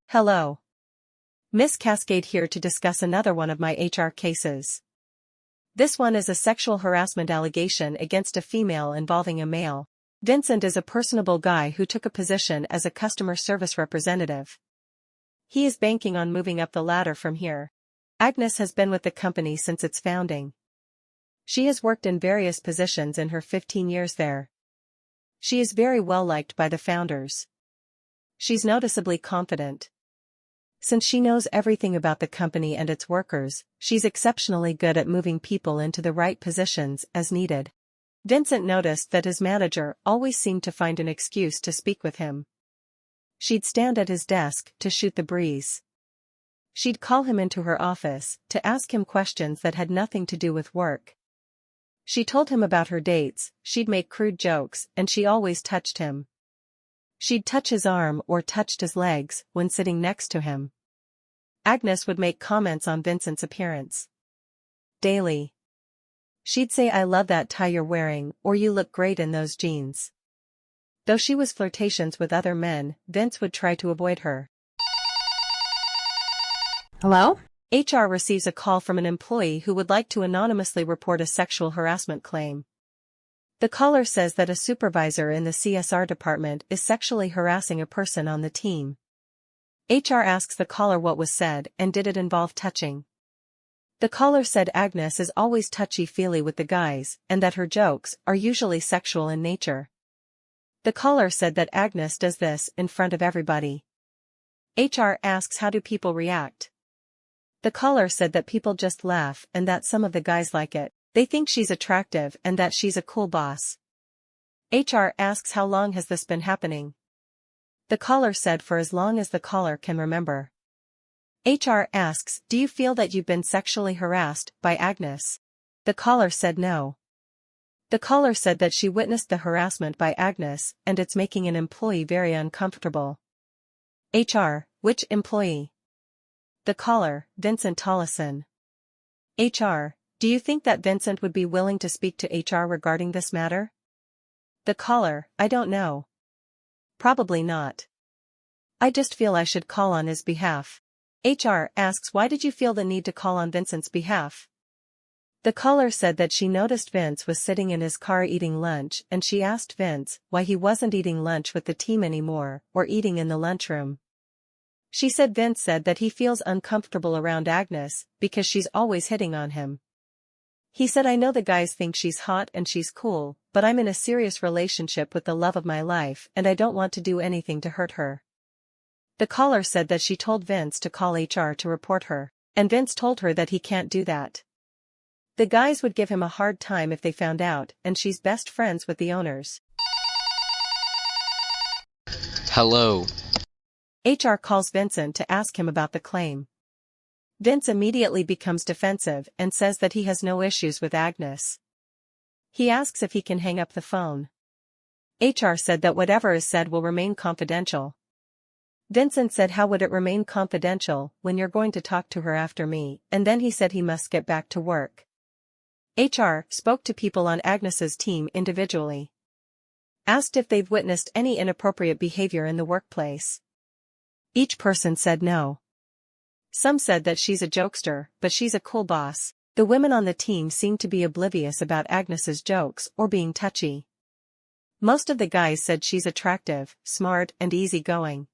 Hello. Miss Cascade here to discuss another one of my HR cases. This one is a sexual harassment allegation against a female involving a male. Vincent is a personable guy who took a position as a customer service representative. He is banking on moving up the ladder from here. Agnes has been with the company since its founding. She has worked in various positions in her 15 years there. She is very well liked by the founders. She's noticeably confident. Since she knows everything about the company and its workers, she's exceptionally good at moving people into the right positions as needed. Vincent noticed that his manager always seemed to find an excuse to speak with him. She'd stand at his desk to shoot the breeze. She'd call him into her office to ask him questions that had nothing to do with work. She told him about her dates, she'd make crude jokes, and she always touched him. She'd touch his arm or touched his legs when sitting next to him. Agnes would make comments on Vincent's appearance. Daily. She'd say, "I love that tie you're wearing," or "You look great in those jeans." Though she was flirtatious with other men, Vince would try to avoid her. Hello? HR receives a call from an employee who would like to anonymously report a sexual harassment claim. The caller says that a supervisor in the CSR department is sexually harassing a person on the team. HR asks the caller what was said and did it involve touching. The caller said Agnes is always touchy-feely with the guys and that her jokes are usually sexual in nature. The caller said that Agnes does this in front of everybody. HR asks how do people react. The caller said that people just laugh and that some of the guys like it. They think she's attractive and that she's a cool boss. HR asks how long has this been happening. The caller said for as long as the caller can remember. HR asks, do you feel that you've been sexually harassed by Agnes? The caller said no. The caller said that she witnessed the harassment by Agnes and it's making an employee very uncomfortable. HR, which employee? The caller, Vincent Tollison. HR, do you think that Vincent would be willing to speak to HR regarding this matter? The caller, I don't know. Probably not. I just feel I should call on his behalf. HR asks why did you feel the need to call on Vincent's behalf? The caller said that she noticed Vince was sitting in his car eating lunch and she asked Vince why he wasn't eating lunch with the team anymore or eating in the lunchroom. She said Vince said that he feels uncomfortable around Agnes because she's always hitting on him. He said I know the guys think she's hot and she's cool, but I'm in a serious relationship with the love of my life and I don't want to do anything to hurt her. The caller said that she told Vince to call HR to report her, and Vince told her that he can't do that. The guys would give him a hard time if they found out and she's best friends with the owners. Hello. HR calls Vincent to ask him about the claim. Vince immediately becomes defensive and says that he has no issues with Agnes. He asks if he can hang up the phone. HR said that whatever is said will remain confidential. Vincent said how would it remain confidential when you're going to talk to her after me, and then he said he must get back to work. HR spoke to people on Agnes's team individually. Asked if they've witnessed any inappropriate behavior in the workplace. Each person said no. Some said that she's a jokester, but she's a cool boss. The women on the team seemed to be oblivious about Agnes's jokes or being touchy. Most of the guys said she's attractive, smart, and easygoing.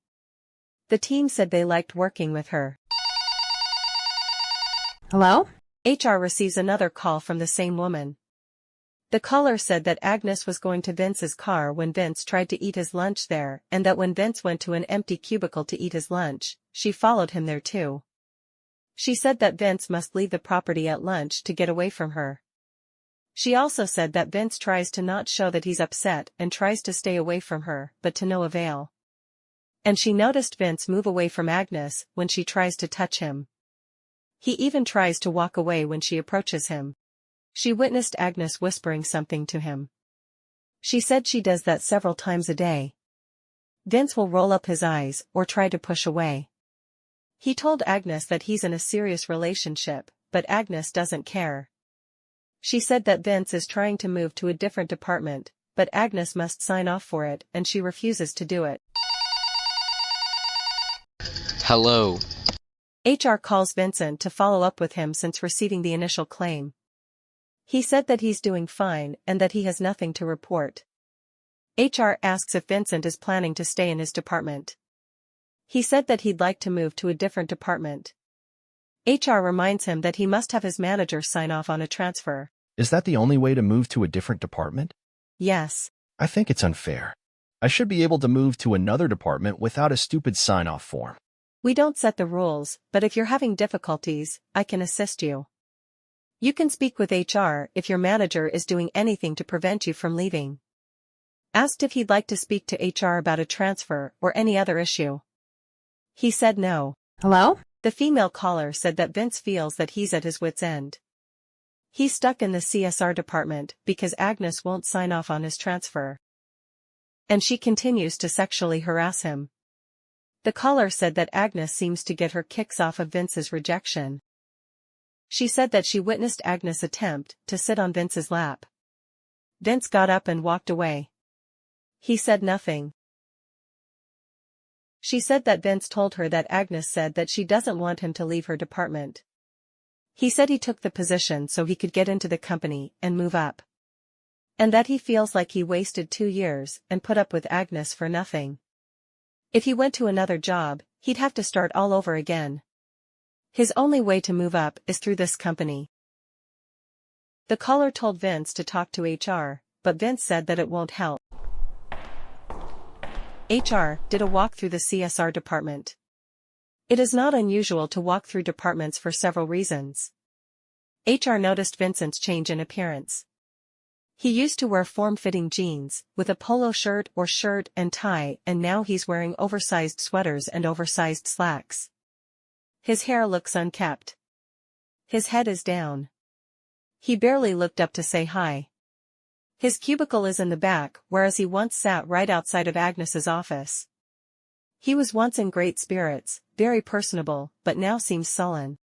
The team said they liked working with her. Hello? HR receives another call from the same woman. The caller said that Agnes was going to Vince's car when Vince tried to eat his lunch there and that when Vince went to an empty cubicle to eat his lunch, she followed him there too. She said that Vince must leave the property at lunch to get away from her. She also said that Vince tries to not show that he's upset and tries to stay away from her, but to no avail. And she noticed Vince move away from Agnes when she tries to touch him. He even tries to walk away when she approaches him. She witnessed Agnes whispering something to him. She said she does that several times a day. Vince will roll up his eyes or try to push away. He told Agnes that he's in a serious relationship, but Agnes doesn't care. She said that Vince is trying to move to a different department, but Agnes must sign off for it and she refuses to do it. Hello. HR calls Vincent to follow up with him since receiving the initial claim. He said that he's doing fine and that he has nothing to report. HR asks if Vincent is planning to stay in his department. He said that he'd like to move to a different department. HR reminds him that he must have his manager sign off on a transfer. Is that the only way to move to a different department? Yes. I think it's unfair. I should be able to move to another department without a stupid sign-off form. We don't set the rules, but if you're having difficulties, I can assist you. You can speak with HR if your manager is doing anything to prevent you from leaving. Asked if he'd like to speak to HR about a transfer or any other issue. He said no. Hello? The female caller said that Vince feels that he's at his wit's end. He's stuck in the CSR department because Agnes won't sign off on his transfer. And she continues to sexually harass him. The caller said that Agnes seems to get her kicks off of Vince's rejection. She said that she witnessed Agnes attempt to sit on Vince's lap. Vince got up and walked away. He said nothing. She said that Vince told her that Agnes said that she doesn't want him to leave her department. He said he took the position so he could get into the company and move up. And that he feels like he wasted 2 years and put up with Agnes for nothing. If he went to another job, he'd have to start all over again. His only way to move up is through this company. The caller told Vince to talk to HR, but Vince said that it won't help. HR did a walk through the CSR department. It is not unusual to walk through departments for several reasons. HR noticed Vincent's change in appearance. He used to wear form-fitting jeans, with a polo shirt or shirt and tie, and now he's wearing oversized sweaters and oversized slacks. His hair looks unkempt. His head is down. He barely looked up to say hi. His cubicle is in the back, whereas he once sat right outside of Agnes's office. He was once in great spirits, very personable, but now seems sullen.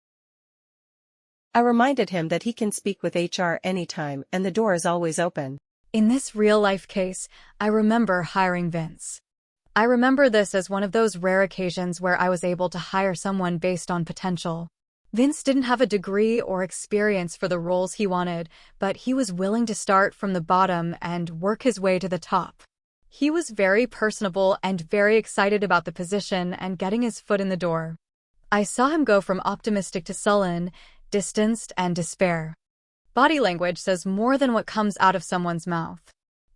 I reminded him that he can speak with HR anytime and the door is always open. In this real-life case, I remember hiring Vince. I remember this as one of those rare occasions where I was able to hire someone based on potential. Vince didn't have a degree or experience for the roles he wanted, but he was willing to start from the bottom and work his way to the top. He was very personable and very excited about the position and getting his foot in the door. I saw him go from optimistic to sullen, distanced, and despair. Body language says more than what comes out of someone's mouth.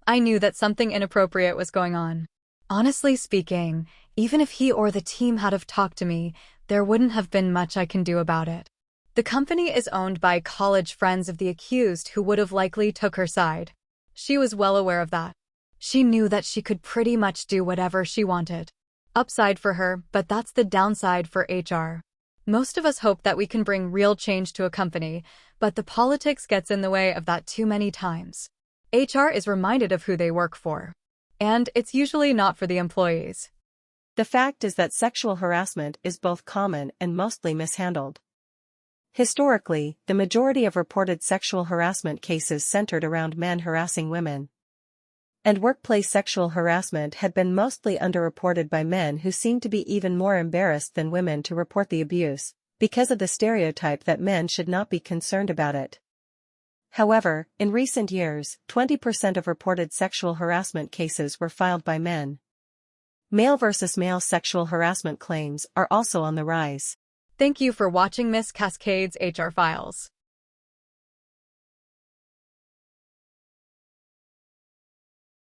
I knew that something inappropriate was going on. Honestly speaking, even if he or the team had have talked to me, there wouldn't have been much I can do about it. The company is owned by college friends of the accused who would have likely took her side. She was well aware of that. She knew that she could pretty much do whatever she wanted. Upside for her, but that's the downside for HR. Most of us hope that we can bring real change to a company, but the politics gets in the way of that too many times. HR is reminded of who they work for. And it's usually not for the employees. The fact is that sexual harassment is both common and mostly mishandled. Historically, the majority of reported sexual harassment cases centered around men harassing women. And workplace sexual harassment had been mostly underreported by men who seemed to be even more embarrassed than women to report the abuse, because of the stereotype that men should not be concerned about it. However, in recent years, 20% of reported sexual harassment cases were filed by men. Male versus male sexual harassment claims are also on the rise. Thank you for watching Miss Cascade's HR Files.